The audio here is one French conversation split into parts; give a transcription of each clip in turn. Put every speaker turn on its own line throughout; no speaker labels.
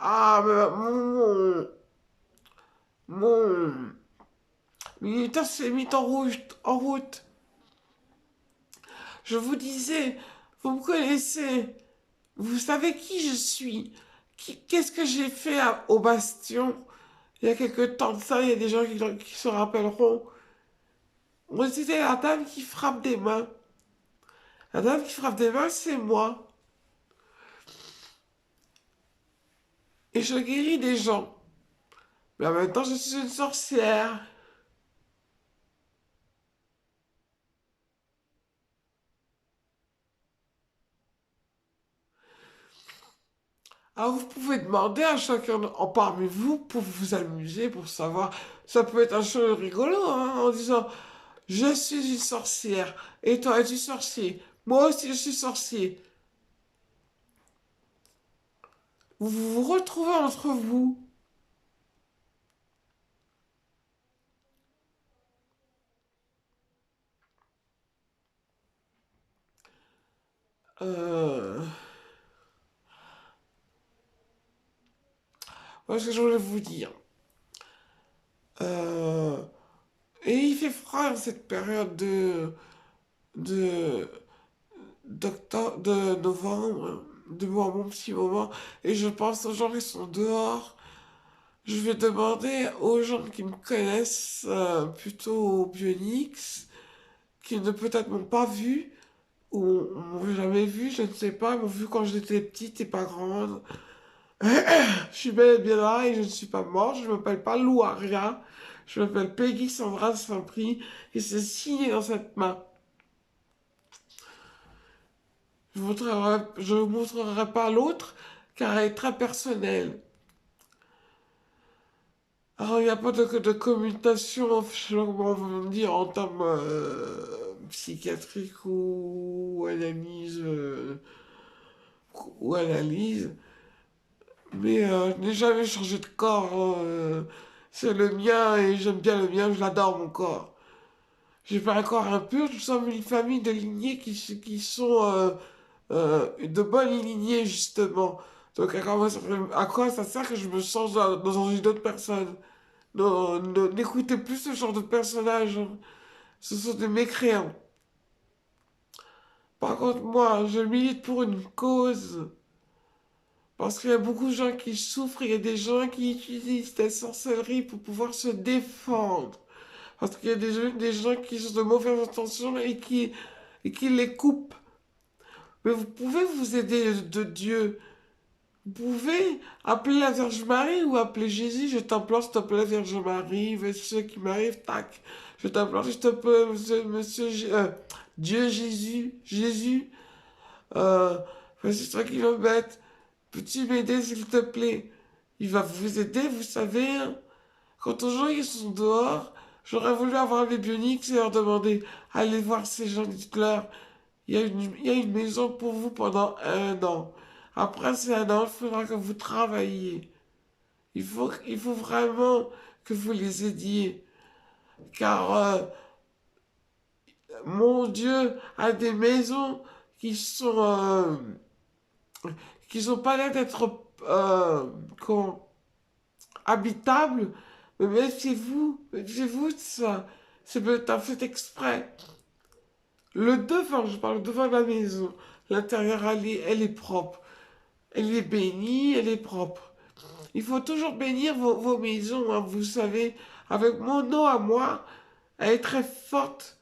Ah, mais mon militaire s'est mis en route. Je vous disais, vous me connaissez, vous savez qui je suis. Qu'est-ce que j'ai fait au Bastion il y a quelque temps de ça, il y a des gens qui se rappelleront. Moi, c'était la dame qui frappe des mains. La dame qui frappe des mains, c'est moi. Et je guéris des gens. Mais en même temps, je suis une sorcière. Alors vous pouvez demander à chacun en parmi vous pour vous amuser, pour savoir. Ça peut être un jeu rigolo, hein, en disant je suis une sorcière et toi es-tu sorcier. Moi aussi je suis sorcier. Vous vous retrouvez entre vous. Euh... Voilà ce que je voulais vous dire. Euh... Et il fait froid en cette période de d'octobre, de novembre, de mon petit moment. Et je pense aux gens qui sont dehors. Je vais demander aux gens qui me connaissent, plutôt aux Bionix, qui ne peut-être m'ont pas vu, ou m'ont jamais vu, je ne sais pas, m'ont vu quand j'étais petite et pas grande. Je suis bel et bien là et je ne suis pas morte, je ne m'appelle pas Louaria, je m'appelle Peggy Sandra Saint-Prix et c'est signé dans cette main. Je vous montrerai pas l'autre car elle est très personnelle. Alors, il n'y a pas de commutation, je sais pas comment on va dire, en termes psychiatriques ou analyse. Mais je n'ai jamais changé de corps, hein, c'est le mien et j'aime bien le mien, je l'adore mon corps. J'ai pas un corps impur, nous sommes une famille de lignées qui sont de bonnes lignées, justement. Donc, à quoi ça sert que je me change dans une autre personne? Non, n'écoutez plus ce genre de personnages, hein. Ce sont des mécréants. Par contre, moi, je milite pour une cause. Parce qu'il y a beaucoup de gens qui souffrent, il y a des gens qui utilisent la sorcellerie pour pouvoir se défendre. Parce qu'il y a des gens qui sont de mauvaises intentions et qui les coupent. Mais vous pouvez vous aider de Dieu. Vous pouvez appeler la Vierge Marie ou appeler Jésus. Je t'implore, s'il te plaît, Vierge Marie, voici ce qui m'arrive, tac. Je t'implore, s'il te plaît, Dieu Jésus, Jésus, euh, voici ce qui m'embête. Peux-tu m'aider, s'il te plaît? Il va vous aider, vous savez, hein. Quant aux gens qui sont dehors, j'aurais voulu avoir les bioniques et leur demander, allez voir ces gens, dites-leur, il y a une maison pour vous pendant un an. Après ces un an, il faudra que vous travailliez. Il faut vraiment que vous les aidiez. Car mon Dieu a des maisons qui sont, qui sont pas l'air d'être comment, habitables. Mais méfiez-vous de ça. C'est peut-être fait exprès. Le devant, je parle devant la maison. L'intérieur, elle est propre. Elle est bénie, elle est propre. Il faut toujours bénir vos maisons, hein, vous savez. Avec mon eau à moi, elle est très forte.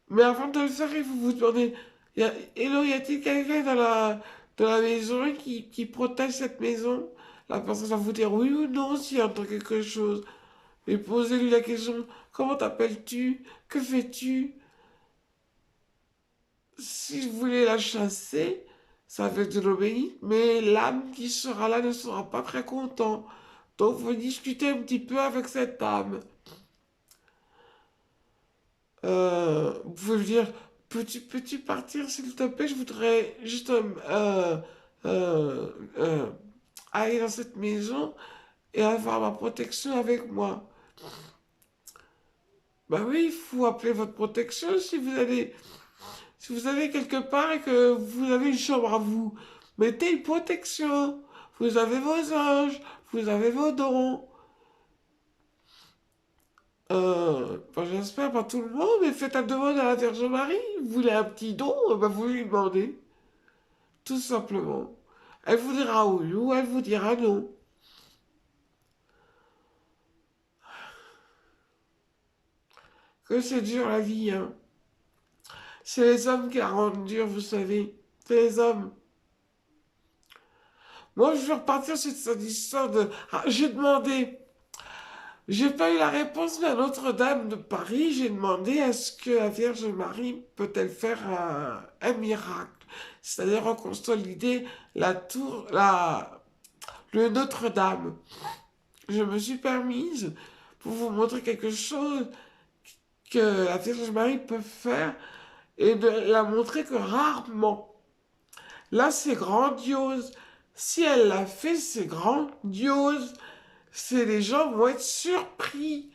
Mais avant de le faire, il faut vous demander, Hello, y a-t-il quelqu'un dans la maison qui protège cette maison? La personne va vous dire oui ou non s'il entend quelque chose. Et posez-lui la question, comment t'appelles-tu? Que fais-tu? Si vous voulez la chasser, ça va être de l'eau bénite, mais l'âme qui sera là ne sera pas très content. Donc, vous discutez un petit peu avec cette âme. Vous pouvez lui dire, peux-tu partir, s'il te plaît? Je voudrais juste euh, euh, aller dans cette maison et avoir ma protection avec moi. Bah oui, il faut appeler votre protection si vous allez quelque part et que vous avez une chambre à vous. Mettez une protection. Vous avez vos anges, vous avez vos dons. Ben, j'espère pas tout le monde, mais faites la demande à la Vierge Marie. Vous voulez un petit don, ben vous lui demandez. Tout simplement. Elle vous dira oui ou elle vous dira non. Que c'est dur la vie, hein. C'est les hommes qui la rendent dure, vous savez. C'est les hommes. Moi, je veux repartir sur cette histoire de... Ah, j'ai demandé... J'ai pas eu la réponse, mais à Notre-Dame de Paris, j'ai demandé est-ce que la Vierge Marie peut-elle faire un miracle? C'est-à-dire consolider la tour, le Notre-Dame. Je me suis permise pour vous montrer quelque chose que la Vierge Marie peut faire et de la montrer que rarement. Là, c'est grandiose. Si elle l'a fait, c'est grandiose. C'est les gens vont être surpris.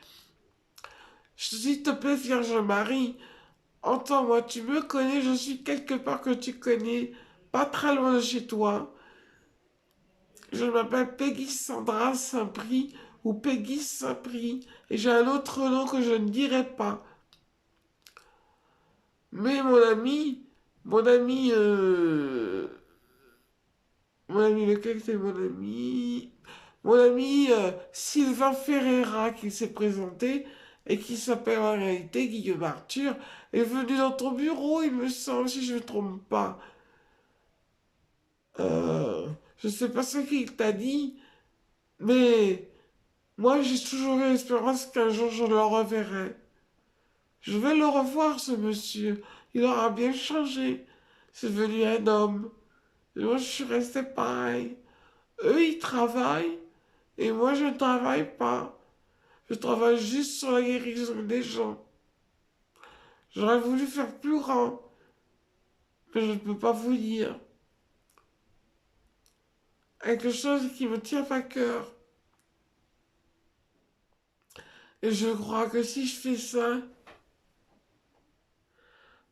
S'il te plaît, Vierge Marie, entends-moi, tu me connais, je suis quelque part que tu connais, pas très loin de chez toi. Je m'appelle Peggy Sandra Saint-Prix ou Peggy Saint-Prix et j'ai un autre nom que je ne dirai pas. Mais mon ami, mon ami, lequel c'est mon ami? Mon ami Sylvain Ferreira qui s'est présenté et qui s'appelle en réalité Guillaume Arthur est venu dans ton bureau, il me semble, si je ne me trompe pas. Je ne sais pas ce qu'il t'a dit, mais moi j'ai toujours eu l'espérance qu'un jour je le reverrai. Je vais le revoir, ce monsieur. Il aura bien changé. C'est devenu un homme. Et moi, je suis restée pareil. Eux, ils travaillent, et moi, je ne travaille pas. Je travaille juste sur la guérison des gens. J'aurais voulu faire plus grand, mais je ne peux pas vous dire. Quelque chose qui me tient à cœur. Et je crois que si je fais ça,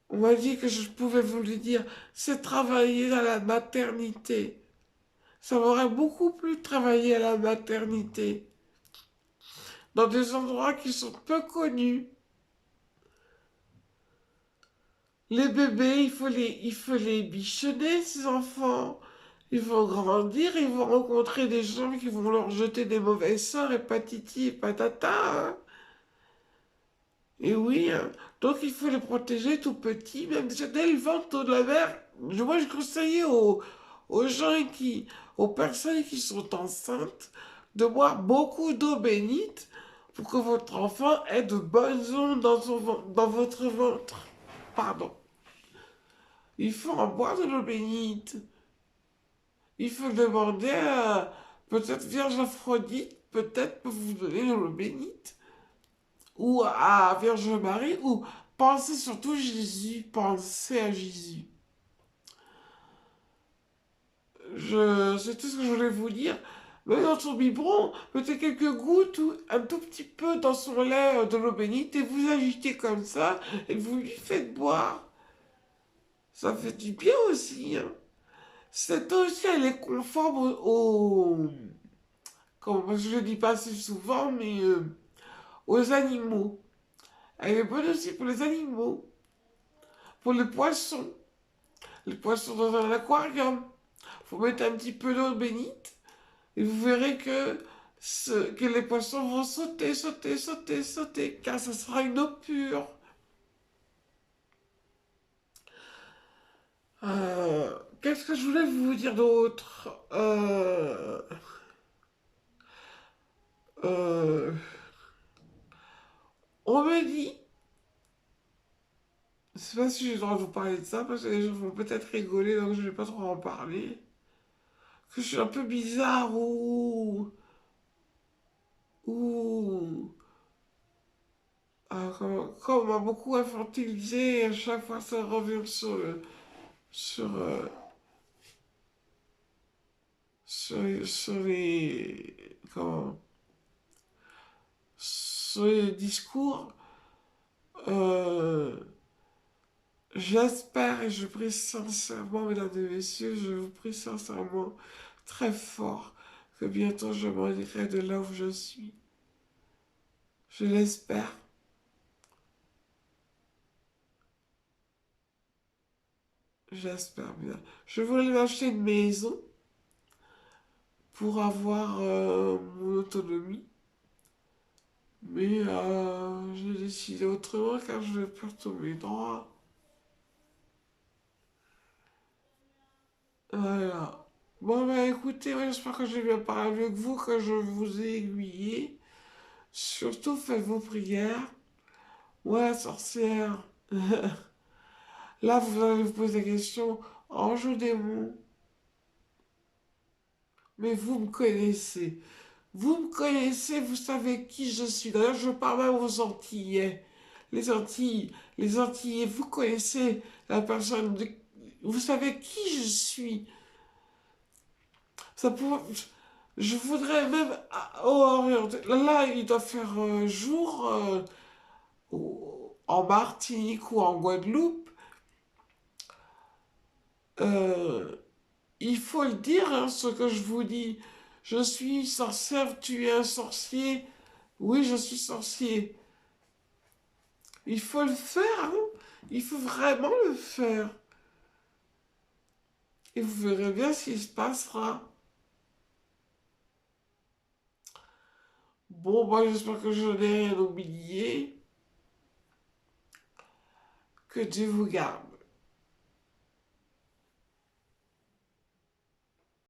on m'a dit que je pouvais vous le dire, c'est travailler à la maternité. Ça m'aurait beaucoup plu de travailler à la maternité, dans des endroits qui sont peu connus. Les bébés, il faut les bichonner, ces enfants. Ils vont grandir, ils vont rencontrer des gens qui vont leur jeter des mauvais sorts et patiti et patata, hein. Et oui, hein. Donc il faut les protéger tout petits, même déjà dès le ventre de la mère. Moi, je conseillais aux gens aux personnes qui sont enceintes de boire beaucoup d'eau bénite pour que votre enfant ait de bonnes ondes dans votre ventre. Pardon. Il faut en boire de l'eau bénite. Il faut demander à peut-être Vierge Aphrodite, peut-être peut vous donner de l'eau bénite. Ou à Vierge Marie, ou pensez surtout Jésus, pensez à Jésus. C'est tout ce que je voulais vous dire. Mais dans son biberon, mettez quelques gouttes ou un tout petit peu dans son lait de l'eau bénite et vous agitez comme ça et vous lui faites boire. Ça fait du bien aussi, hein. Cette eau aussi, elle est conforme comment, je le dis pas assez souvent, mais aux animaux. Elle est bonne aussi pour les animaux, pour les poissons. Les poissons dans un aquarium. Faut mettre un petit peu d'eau bénite et vous verrez que les poissons vont sauter, sauter, sauter, sauter, car ça sera une eau pure. Qu'est-ce que je voulais vous dire d'autre euh, On me dit, je sais pas si j'ai le droit de vous parler de ça, parce que les gens vont peut-être rigoler, donc je vais pas trop en parler, que je suis un peu bizarre ou comme on m'a beaucoup infantilisé, et à chaque fois ça revient sur, euh, sur sur les discours. Euh, J'espère et je prie sincèrement, mesdames et messieurs, je vous prie sincèrement, très fort, que bientôt je m'en irai de là où je suis. Je l'espère. J'espère bien. Je voulais m'acheter une maison pour avoir mon autonomie. Mais j'ai décidé autrement car je vais plus retomber droit. Voilà. Bon, bah écoutez, ouais, j'espère que j'ai bien parlé avec vous, que je vous ai aiguillé. Surtout faites vos prières. Ouais, sorcière. Là, vous allez vous poser la question, ange ou démon? Mais vous me connaissez. Vous me connaissez, vous savez qui je suis. D'ailleurs, je parle même aux Antillais. Les Antilles, les Antillais, vous connaissez la personne de... Vous savez qui je suis. Ça pourrait... Je voudrais même orienter. Là, il doit faire jour en Martinique ou en Guadeloupe. Euh, il faut le dire, hein, ce que je vous dis. Je suis sorcière, tu es un sorcier. Oui, je suis sorcier. Il faut le faire, hein. Il faut vraiment le faire. Et vous verrez bien ce qui se passera. Bon, moi, j'espère que je n'ai rien oublié. Que Dieu vous garde.